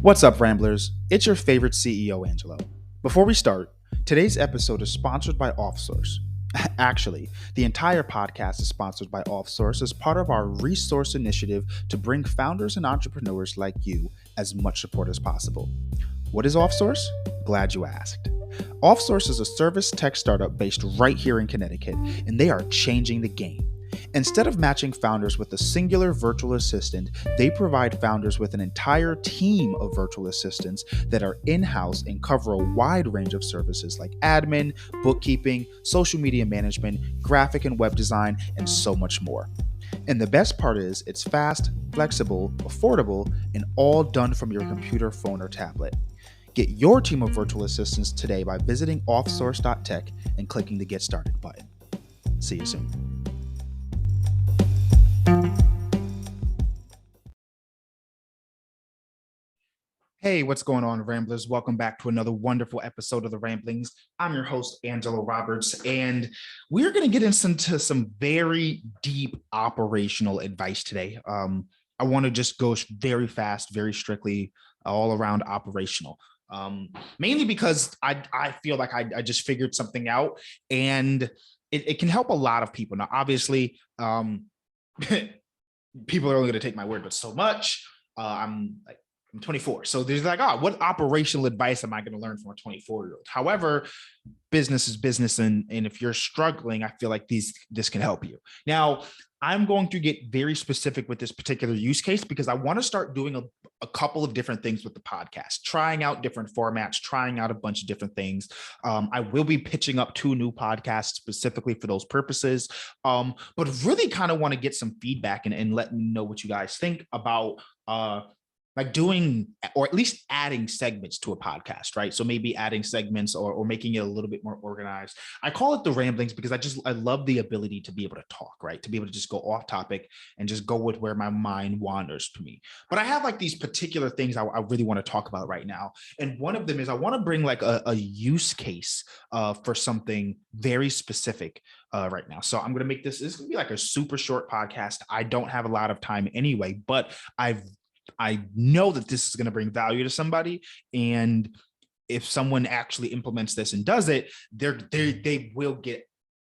What's up, Ramblers? It's your favorite CEO, Angelo. Before we start, today's episode is sponsored by OffSource. Actually, the entire podcast is sponsored by OffSource as part of our resource initiative to bring founders and entrepreneurs like you as much support as possible. What is OffSource? Glad you asked. OffSource is a service tech startup based right here in Connecticut, and they are changing the game. Instead of matching founders with a singular virtual assistant, they provide founders with an entire team of virtual assistants that are in-house and cover a wide range of services like admin, bookkeeping, social media management, graphic and web design, and so much more. And the best part is it's fast, flexible, affordable, and all done from your computer, phone, or tablet. Get your team of virtual assistants today by visiting offsource.tech and clicking the Get Started button. See you soon. Hey, what's going on, Ramblers? Welcome back to another wonderful episode of The Ramblings. I'm your host, Angelo Roberts, and we're going to get into some very deep operational advice today. I want to just go very fast, very strictly, all around operational. Mainly because I feel like I just figured something out, and it can help a lot of people. Now, obviously, people are only going to take my word, but so much. I'm 24. So there's like, what operational advice am I going to learn from a 24-year-old? However, business is business. And if you're struggling, I feel like this can help you. Now, I'm going to get very specific with this particular use case because I want to start doing a couple of different things with the podcast, trying out different formats, trying out a bunch of different things. I will be pitching up 2 new podcasts specifically for those purposes, but really kind of want to get some feedback and let me know what you guys think about like doing, or at least adding segments to a podcast, right? So maybe adding segments or making it a little bit more organized. I call it the ramblings because I love the ability to be able to talk, right? To be able to just go off topic and just go with where my mind wanders to me. But I have like these particular things I really want to talk about right now. And one of them is I want to bring like a use case for something very specific right now. So I'm going to make this going to be like a super short podcast. I don't have a lot of time anyway, but I know that this is going to bring value to somebody. And if someone actually implements this and does it, they will get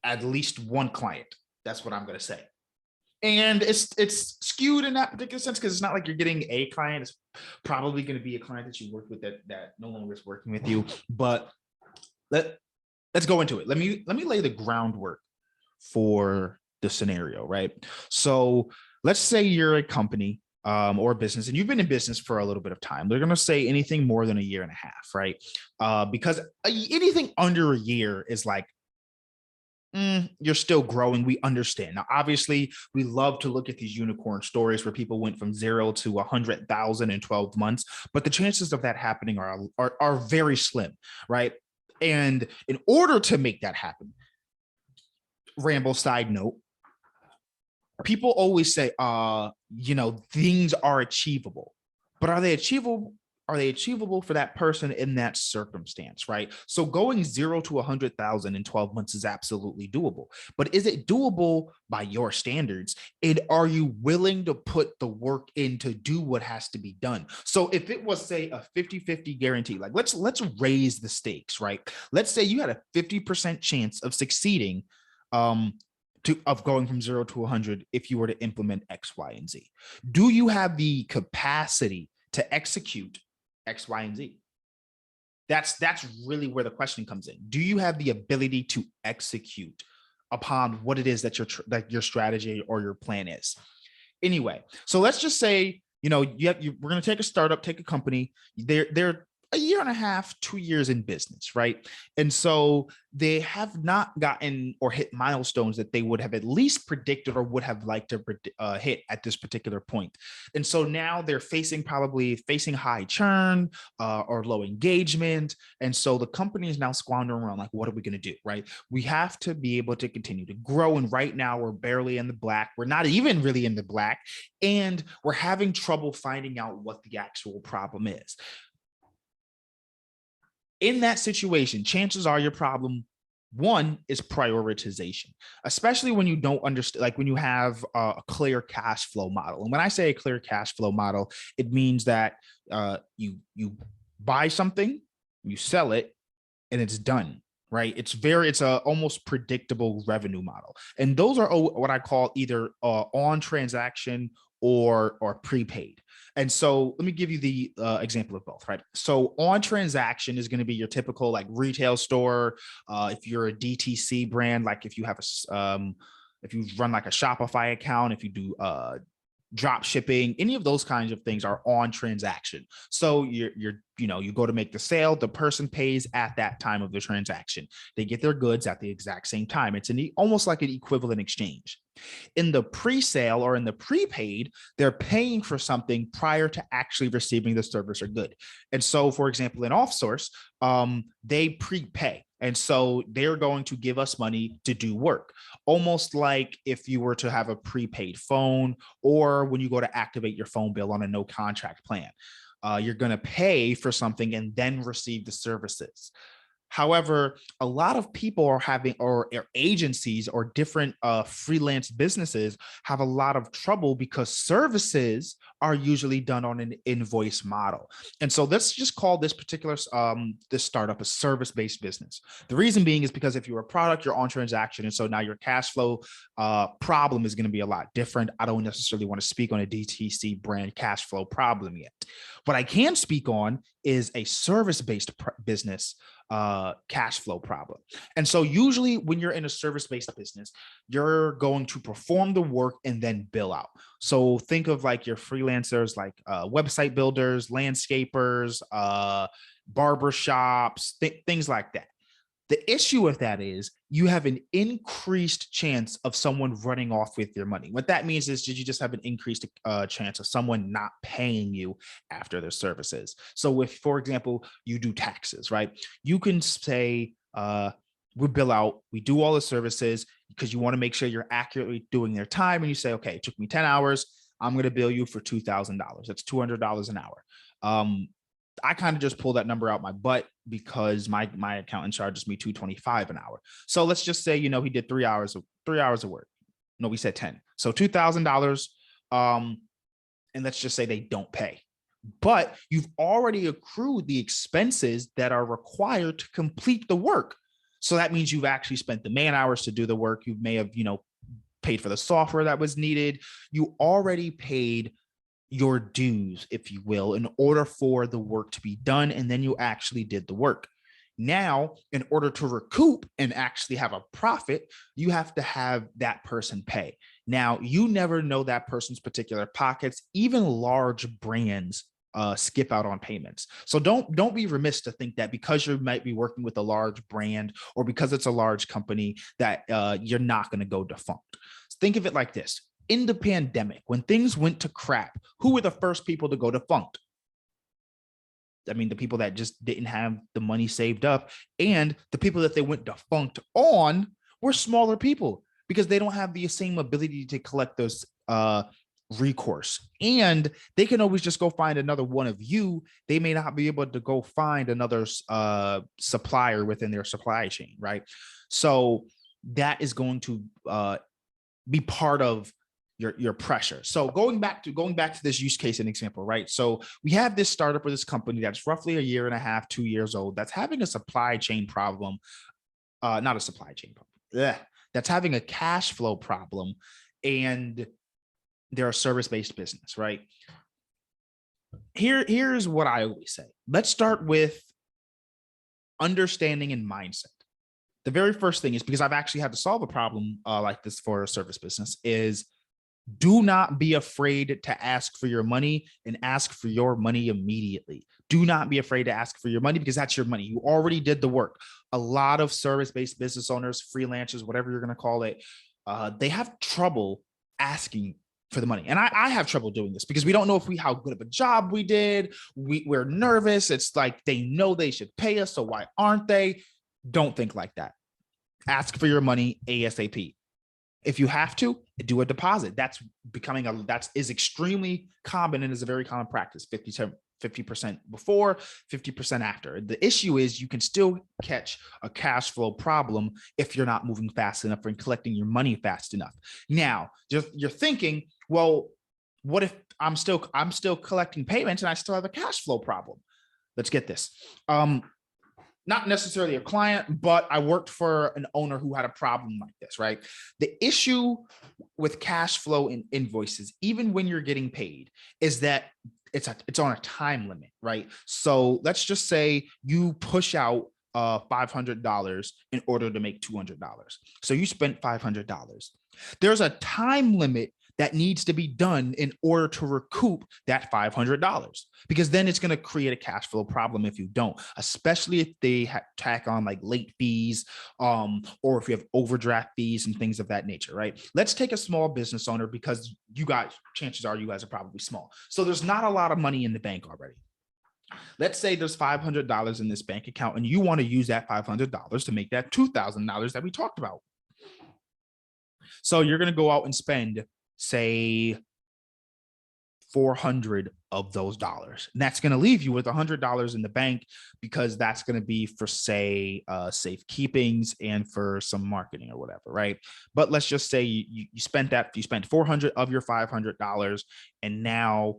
at least one client. That's what I'm going to say. And it's skewed in that particular sense because it's not like you're getting a client. It's probably going to be a client that you worked with that no longer is working with you. But let's go into it. Let me lay the groundwork for the scenario, right? So let's say you're a company or a business, and you've been in business for a little bit of time. They're going to say anything more than a year and a half, right? Because anything under a year is like, you're still growing. We understand. Now, obviously, we love to look at these unicorn stories where people went from 0 to 100,000 in 12 months, but the chances of that happening are very slim, right? And in order to make that happen, ramble side note, people always say, things are achievable, but are they achievable? Are they achievable for that person in that circumstance, right? So going 0 to 100,000 in 12 months is absolutely doable, but is it doable by your standards? And are you willing to put the work in to do what has to be done? So if it was, say, a 50-50 guarantee, like let's raise the stakes, right? Let's say you had a 50% chance of succeeding, of going from 0 to 100 if you were to implement X, Y, and Z. Do you have the capacity to execute X, Y, and Z? That's really where the question comes in. Do you have the ability to execute upon what it is that your strategy or your plan is? Anyway, so let's just say, we're going to take a startup, take a company. They're a year and a half, 2 years in business, right? And so they have not gotten or hit milestones that they would have at least predicted or would have liked to hit at this particular point. And so now they're probably facing high churn or low engagement. And so the company is now squandering around like, what are we going to do, right? We have to be able to continue to grow. And right now we're barely in the black. We're not even really in the black. And we're having trouble finding out what the actual problem is. In that situation, chances are your problem One is prioritization, especially when you don't understand, like when you have a clear cash flow model. And when I say a clear cash flow model, it means that you buy something, you sell it, and it's done. Right. It's a almost predictable revenue model. And those are what I call either on transaction or prepaid. And so let me give you the example of both, right? So on transaction is going to be your typical like retail store. If you're a DTC brand, like if you have if you run like a Shopify account, if you do drop shipping, any of those kinds of things are on transaction. So you go to make the sale, the person pays at that time of the transaction. They get their goods at the exact same time. It's almost like an equivalent exchange. In the pre-sale or in the prepaid, they're paying for something prior to actually receiving the service or good. And so, for example, in OffSource, they prepay. And so they're going to give us money to do work, almost like if you were to have a prepaid phone or when you go to activate your phone bill on a no contract plan. You're going to pay for something and then receive the services. However, a lot of people are having, or agencies or different freelance businesses have a lot of trouble because services are usually done on an invoice model. And so let's just call this particular this startup a service-based business. The reason being is because if you're a product, you're on transaction. And so now your cash flow problem is going to be a lot different. I don't necessarily want to speak on a DTC brand cash flow problem yet. What I can speak on is a service-based business cash flow problem. And so usually when you're in a service-based business, you're going to perform the work and then bill out. So think of like your freelancers, like website builders, landscapers, barber shops, things like that. The issue with that is you have an increased chance of someone running off with your money. What that means is, did you just have an increased chance of someone not paying you after their services? So if, for example, you do taxes, right? You can say, we bill out, we do all the services because you want to make sure you're accurately doing their time. And you say, okay, it took me 10 hours. I'm going to bill you for $2,000. That's $200 an hour. I kind of just pull that number out my butt because my accountant charges me $225 an hour. So let's just say, he did 3 hours of work. No, we said 10. So $2,000. And let's just say they don't pay. But you've already accrued the expenses that are required to complete the work. So that means you've actually spent the man hours to do the work. You may have, paid for the software that was needed. You already paid your dues, if you will, in order for the work to be done. And then you actually did the work. Now, in order to recoup and actually have a profit, you have to have that person pay. Now, you never know that person's particular pockets. Even large brands skip out on payments. So don't be remiss to think that because you might be working with a large brand or because it's a large company that you're not going to go defunct. Think of it like this. In the pandemic, when things went to crap, who were the first people to go defunct? I mean, the people that just didn't have the money saved up, and the people that they went defunct on were smaller people because they don't have the same ability to collect those recourse. And they can always just go find another one of you. They may not be able to go find another supplier within their supply chain, right? So that is going to be part of your pressure. So going back to this use case and example, right? So we have this startup or this company that's roughly 1.5 years, 2 years old, that's having a supply chain problem, not a supply chain problem. That's having a cash flow problem, and they're a service-based business, right? Here's what I always say. Let's start with understanding and mindset. The very first thing is, because I've actually had to solve a problem like this for a service business, is do not be afraid to ask for your money, and ask for your money immediately. Do not be afraid to ask for your money because that's your money. You already did the work. A lot of service-based business owners, freelancers, whatever you're going to call it, they have trouble asking for the money. And I have trouble doing this because we don't know how good of a job we did. We're nervous. It's like they know they should pay us, so why aren't they? Don't think like that. Ask for your money ASAP. If you have to, do a deposit. That is extremely common and is a very common practice. 50% before, 50% after. The issue is you can still catch a cash flow problem if you're not moving fast enough and collecting your money fast enough. Now, you're thinking, well, what if I'm still collecting payments and I still have a cash flow problem? Let's get this. Not necessarily a client, but I worked for an owner who had a problem like this, right? The issue with cash flow and invoices, even when you're getting paid, is that it's on a time limit, right? So let's just say you push out $500 in order to make $200. So you spent $500. There's a time limit that needs to be done in order to recoup that $500, because then it's going to create a cash flow problem if you don't, especially if they tack on like late fees, or if you have overdraft fees and things of that nature, right? Let's take a small business owner, because you guys, chances are you guys are probably small. So there's not a lot of money in the bank already. Let's say there's $500 in this bank account and you want to use that $500 to make that $2,000 that we talked about. So you're going to go out and spend, say, 400 of those dollars. And that's going to leave you with $100 in the bank, because that's going to be for, say, safe keepings and for some marketing or whatever, right? But let's just say you spent that, you spent 400 of your $500, and now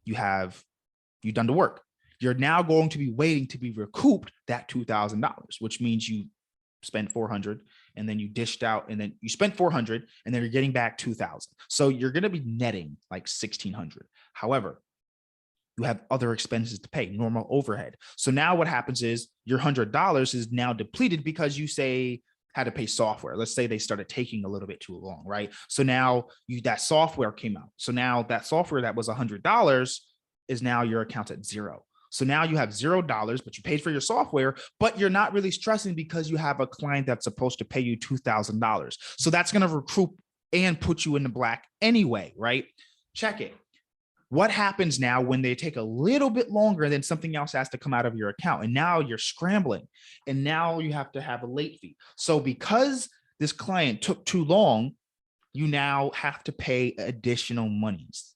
you've done the work. You're now going to be waiting to be recouped that $2,000, which means you spent 400 and then you dished out, and then you spent 400 and then you're getting back 2,000. So you're going to be netting like 1,600. However, you have other expenses to pay, normal overhead. So now what happens is your $100 is now depleted because you had to pay software. Let's say they started taking a little bit too long, right? So now that software came out. So now that software that was $100 is now your account at zero. So now you have $0, but you paid for your software, but you're not really stressing because you have a client that's supposed to pay you $2,000. So that's going to recoup and put you in the black anyway, right? Check it. What happens now when they take a little bit longer, then something else has to come out of your account, and now you're scrambling, and now you have to have a late fee. So because this client took too long, you now have to pay additional monies.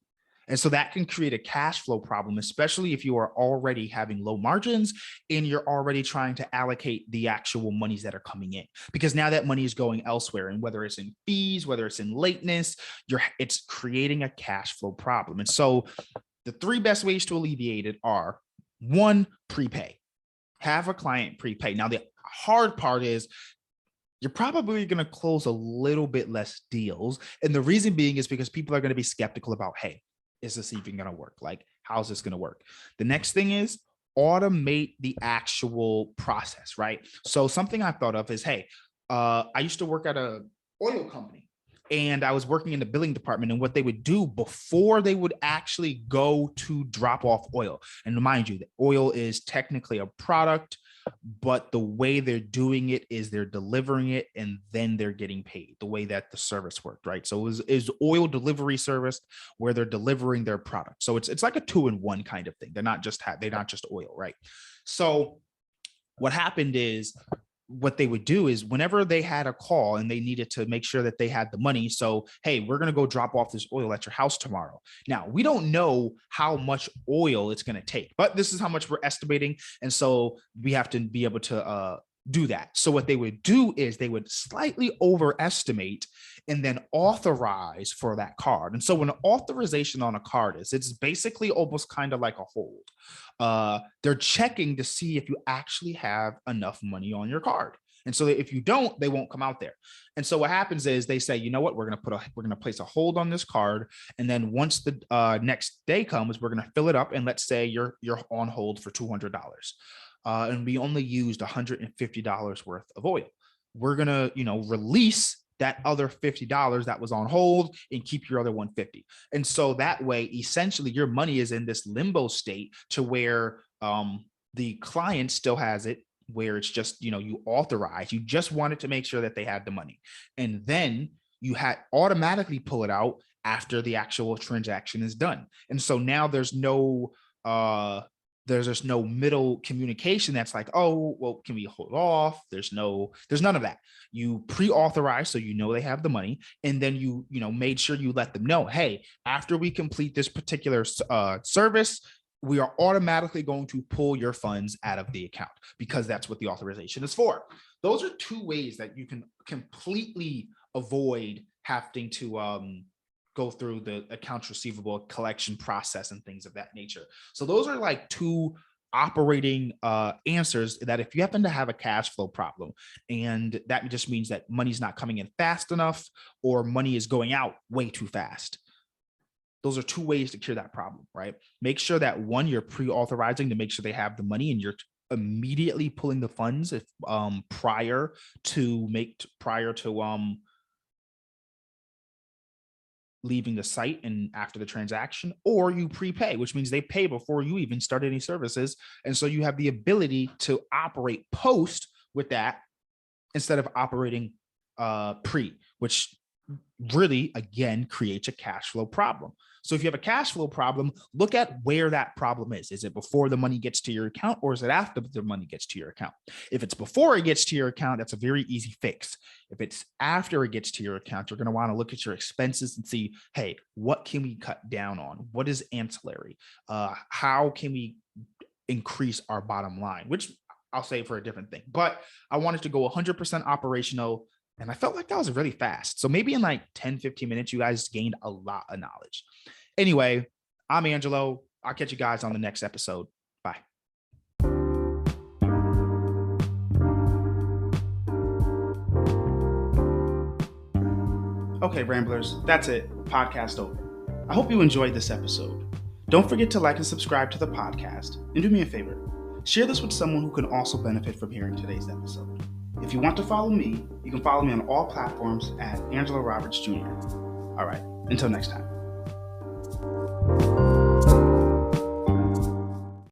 And so that can create a cash flow problem, especially if you are already having low margins and you're already trying to allocate the actual monies that are coming in, because now that money is going elsewhere. And whether it's in fees, whether it's in lateness, it's creating a cash flow problem. And so the three best ways to alleviate it are: one, prepay. Have a client prepay. Now, the hard part is you're probably going to close a little bit less deals. And the reason being is because people are going to be skeptical about, hey, is this even going to work? Like, how's this going to work? The next thing is automate the actual process, right? So something I thought of is, hey, I used to work at a oil company, and I was working in the billing department, and what they would do before they would actually go to drop off oil. And mind you, the oil is technically a product, but the way they're doing it is they're delivering it and then they're getting paid, the way that the service worked, right? So it is oil delivery service where they're delivering their product. So it's like a 2-in-1 kind of thing. They're not just oil, right? So what happened is, what they would do is whenever they had a call and they needed to make sure that they had the money. So, hey, we're going to go drop off this oil at your house tomorrow. Now, we don't know how much oil it's going to take, but this is how much we're estimating. And so we have to be able to do that. So what they would do is they would slightly overestimate and then authorize for that card. And so when an authorization on a card is, it's basically almost kind of like a hold. They're checking to see if you actually have enough money on your card. And so if you don't, they won't come out there. And so what happens is they say, you know what, we're going to place a hold on this card. And then once the next day comes, we're going to fill it up. And let's say you're on hold for $200. And we only used $150 worth of oil. We're going to, release that other $50 that was on hold and keep your other $150. And so that way, essentially your money is in this limbo state to where the client still has it, where it's just, you authorize, you just wanted to make sure that they had the money. And then you had automatically pull it out after the actual transaction is done. And so now there's just no middle communication that's like, oh, well, can we hold off? There's none of that. You pre-authorize, so they have the money, and then you made sure you let them know, hey, after we complete this particular service, we are automatically going to pull your funds out of the account because that's what the authorization is for. Those are two ways that you can completely avoid having to go through the accounts receivable collection process and things of that nature. So those are like two operating answers that if you happen to have a cash flow problem, and that just means that money's not coming in fast enough or money is going out way too fast. Those are two ways to cure that problem, right? Make sure that one, you're pre-authorizing to make sure they have the money and you're immediately pulling the funds if prior to leaving the site and after the transaction, or you prepay, which means they pay before you even start any services. And so you have the ability to operate post with that instead of operating pre, which really, again, creates a cash flow problem. So if you have a cash flow problem, look at where that problem is. Is it before the money gets to your account, or is it after the money gets to your account? If it's before it gets to your account, that's a very easy fix. If it's after it gets to your account, you're going to want to look at your expenses and see, hey, what can we cut down on? What is ancillary? How can we increase our bottom line? Which I'll say for a different thing. But I wanted to go 100% operational. And I felt like that was really fast. So maybe in like 10, 15 minutes, you guys gained a lot of knowledge. Anyway, I'm Angelo. I'll catch you guys on the next episode. Bye. Okay, Ramblers, that's it. Podcast over. I hope you enjoyed this episode. Don't forget to like and subscribe to the podcast. And do me a favor, share this with someone who can also benefit from hearing today's episode. If you want to follow me, you can follow me on all platforms at Angelo Roberts Jr. All right, until next time.